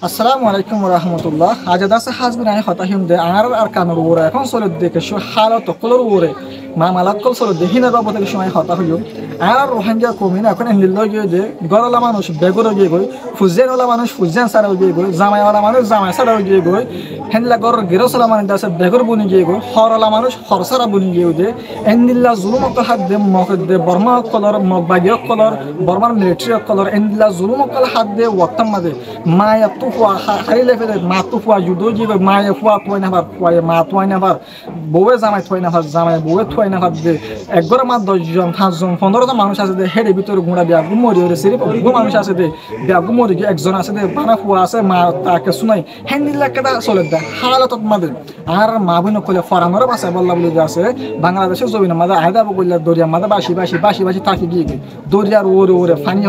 আসসালামু আলাইকুম রহমতুল্লাহ আজ দাসে হাজবিন আই হতাহিম দে আর কানুর ওরে এখন চলে দেখে সু হালত কলর ওরে মা মালাক্কল চলে দেখি না বাবু থেকে সময় হতা হইম আর রোহিঙ্গা কমি না এখন এন্দিল গিয়ে যে গরলা মানুষ বেগর গিয়ে গই ফুজেনওয়ালা মানুষ ফুজেন সারা গিয়ে গই জামাইওয়ালা মানুষ জামাই সারা গিয়ে গই হেনলা গর গেরসলা মানুষ আছে বেগর বুনি গিয়ে গই হরলা মানুষ হরসারা বুনি গিয়ে দে এন্দিল্লা জুলুমক হাত দে মক দে বর্মা কলর মকবাগিয় কলর বর্মার মিলিটারি কলর এন্দিল্লা জুলুমক হাত দে ওয়াক্তাম মাদে মায়া তুফা হারিলে ফেলে মা তুফা জুদো জিবে মায়া ফুয়া তুই না ভার ফুয়া মা তুই না ভার বউয়ে জামাই তুই না ভার জামাই বউয়ে তুই না ভার দে একগর মা 10জন 5জন 15জন মানুষ আছে দে হেডে ভিতরে গুড়া বিয়া গুমরি ওরে সিরিপ গু মানুষ আছে দে বিয়া গুমরি একজন আছে দে বানা ফুয়া আছে মা তাকে শুনাই হেন্দিল্লা কেদা চলে দে হালাতত মাদে আর মা বইন কইলে ফরানোর বাসা বল্লা বলি আছে বাংলাদেশের জমিনের মাঝে আয়দা বইলা দরিয়া মাঝে বাসি থাকি গিয়ে দরিয়ার ওরে ওরে ফানি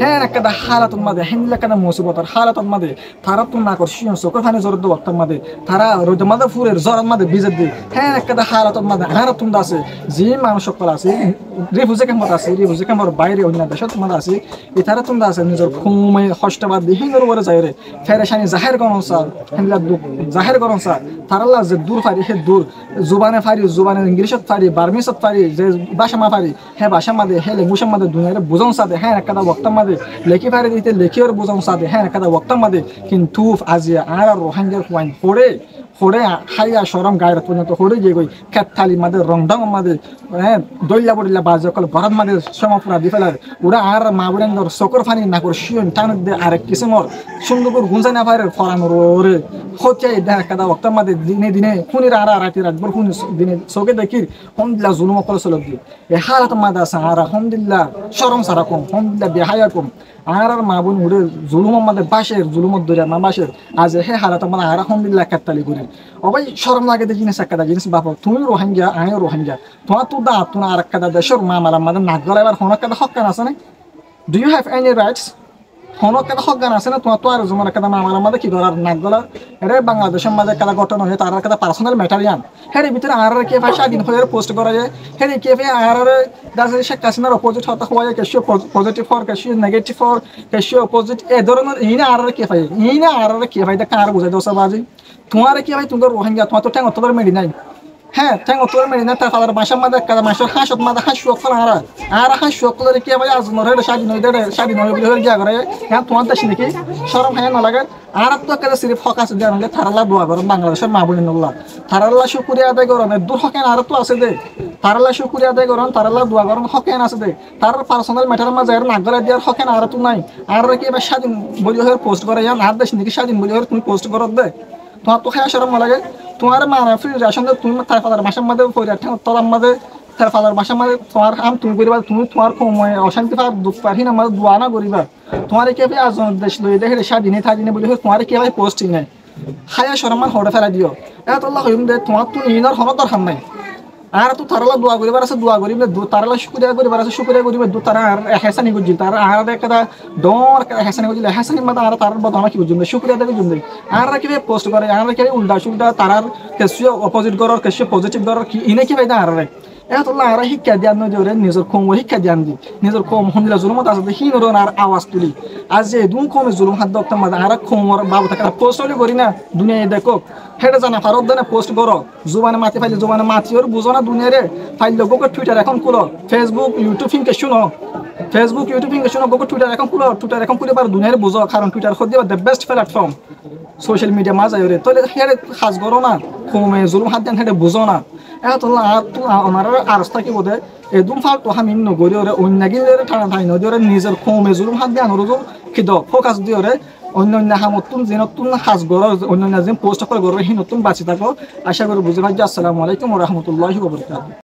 হ্যাঁ কেদা হালাতত মাদে হেন্দিল্লা কেদা মুসিবতর হালাতত মাদে তারা তুম না করছি চোখের ফানি জোর দো ওয়াক্তার মাদে তারা রোদ মাদে ফুরের জ্বরের মাদে বিজের দি হ্যাঁ কেদা হালাতত মাদে আর তুম আছে যে মানুষ সকল আছে রিফিউজি ক্যাম্পর বাইরে অন্য দেশত তোমার আছে ইতারা তোমরা আছে নিজের খুমে হষ্টবাদ দিহিনের উপরে যায় রে ফেরেশানি জাহের করন স্যার হেনলা জাহের করন স্যার তারাল্লা যে দূর ফারি হে দূর জুবানে ইংলিশত ফারি বার্মিসত ফারি যে ভাষা মা ফারি হ্যাঁ ভাষা মাদে হে লেঙ্গুশের মাদে দুনিয়ারে বুঝন সাদে হ্যাঁ একটা ওয়াক্তার মাদে লেখি ফারি দিতে লেখিওর বুঝন সাদে হ্যাঁ একটা ওয়াক্তার মাদে কিন্তু আজিয়া আর রোহিঙ্গার ওয়াইন পড়ে হরে হাইয়া সরম গায়ের পর্যন্ত হরে গিয়ে গই খেত থালি মাদে রংডং মাদে হ্যাঁ দইলা বড়িলা বাজে কল ভরত মাদে সমাপুরা দি ফেলার ওরা আর মা বুড়েন্দর চকর ফানি না করে শিয়ন টানুক দে আরেক কিসেমর সুন্দর গুঞ্জাই না পারে ফরানোর ওরে হতিয়াই দেখা কাদা ওক্তার মাদে দিনে দিনে খুনির আর রাতি রাতভর খুনি দিনে চোখে দেখি হমদিল্লা জুলুম অকল চলক দিয়ে এ হালাত মাদে আছে আর হমদিল্লা সরম সারা কম হমদিল্লা বেহায়া কম আর মা বোন উড়ে জুলুম মাদে বাসের জুলুমত দরিয়া মা বাসের আজ হে হালাত মানে আর হমদিল্লা কাটতালি করি অবাই শরম লাগে দেখি না সাক্কাদা জিনিস বাপ তুমি রোহিঙ্গা আমিও রোহিঙ্গা তোমার তো দা তোমার আর একটা দেশের মা মারা মাদের নাক গলা এবার হনক একটা হকান আছে না do you have any rights হনক একটা হকান আছে না তোমার তো আর জমার একটা মা মারা মাদে কি করার নাক গলা এরে বাংলাদেশের মাঝে একটা ঘটনা হয়ে তার একটা পার্সোনাল ম্যাটারিয়ান হের ভিতরে আর কে ভাই স্বাধীন হয়ে পোস্ট করা যায় হের কে ভাই আর দাসে শেখ হাসিনার অপোজিট হতে হওয়া যায় কেশিও পজিটিভ ফর কেশিও নেগেটিভ ফর কেশিও অপোজিট এ ধরনের ইনা আর কে ভাই ইনা আর কে ভাই দা কার বুঝাই দোসা বাজি তোমার কি ভাই তোমার রোহিঙ্গা তোমার তো ঠ্যাং অত মেডি নাই হ্যাঁ ঠ্যাং অত মেডি না তার ফাদার মাসের মাঝে কাদা মাসের হাঁসত মাঝে হাঁস অকল আর হাঁস অকল কি ভাই আজ নরে স্বাধীন হয়ে বলে গিয়া করে হ্যাঁ তোমার দেশ নাকি সরম হ্যাঁ না লাগে আর তো একটা সিরিফ হক আছে দেন থারাল্লা দোয়া করেন বাংলাদেশের মা বোন নল্লা থারাল্লা শুকুরিয়া আদায় করেন দূর হকেন আর তো আছে দে তারাল্লা শুকুরিয়া আদায় করেন তারাল্লা দোয়া করেন হকেন আছে দে তার পার্সোনাল ম্যাটারের মাঝে আর নাগরা দিয়ার হকেন আর তো নাই আর কি এবার স্বাধীন বলি হয়ে পোস্ট করে যান আর দেশ নাকি স্বাধীন বলি হয়ে তুমি পোস্ট করত দে তোমার তো খায়া সরম লাগে তোমার মানে ফ্রি রেশন তুমি তার ফাদার মাসের মধ্যে তোলার মাঝে তার ফাদার মাসের মাঝে তোমার কাম তুমি করিবা তুমি তোমার অশান্তি পার দুঃখ পারি না মাঝে দোয়া না করিবা তোমার কে ভাই আজ দেশ লই দেখে স্বাধীনে থাকিনে বলি তোমার কে ভাই পোস্টিং নাই খায়া সরমান হরে ফেলা দিও এত আল্লাহ হইম দে তোমার তো ইনার হন দরকার নাই আর তো তারালা দোয়া করিবার আছে দোয়া করিবে তারালা শুকরিয়া করিবার আছে শুকরিয়া করিবে তারা আর হেসানি করছি তারা আর একটা ডর হেসানি করছিল হেসানি মাথা আর তার বদনা কি বুঝুন শুকরিয়া দেবে জুন আর কিভাবে পোস্ট করে আর কিভাবে উল্টা সুল্টা তারার কেসিও অপোজিট করার কেসিও পজিটিভ করার কি ইনে কি ভাই আর এতলা আর শিক্ষা দিয়ান নদীরে নিজের কম শিক্ষা দিয়ান দি নিজের কম হন্দিলা জুলুমত আছে হিনোর আর আওয়াজ তুলি আজ যে দুম কমে জুলুম হাত দক্তার মাঝে আর কমর বাবু থাকে পোস্ট হলে করি না দুনিয়ায় দেখো হেঁটে জানা ফারত দেনে পোস্ট করো জুবানে মাতি ফাইলে জুবানে মাতি ওর বুঝো না দুনিয়ারে ফাইলে গোকে টুইটার এখন খুলো ফেসবুক ইউটিউব ফিনকে শুনো গোকে টুইটার এখন খুলো টুইটার এখন খুলে পারো দুনিয়ারে বুঝো কারণ টুইটার হতে the best platform social media মাঝে ওরে তাহলে হেঁটে সাজ করো না কমে জুলুম হাত দেন হেঁটে বুঝো না এতলা আমার আরস্তা কি বোধে এদুম ফালতু হামিন নগরী ওরে অন্যাগিলের ঠান্ডা ঠাই নদী ওরে নিজের কমে জুলুম হাত দিয়ে আনোর খিদ ফোকাস দিয়ে ওরে অন্য হামতুন যে নতুন সাজ গড় অন্য যে পোস্ট করে গড় সেই নতুন বাঁচি থাকো আশা করি বুঝে ভাই আসসালামু আলাইকুম ওয়া রাহমাতুল্লাহি ওয়া বারাকাতুহু।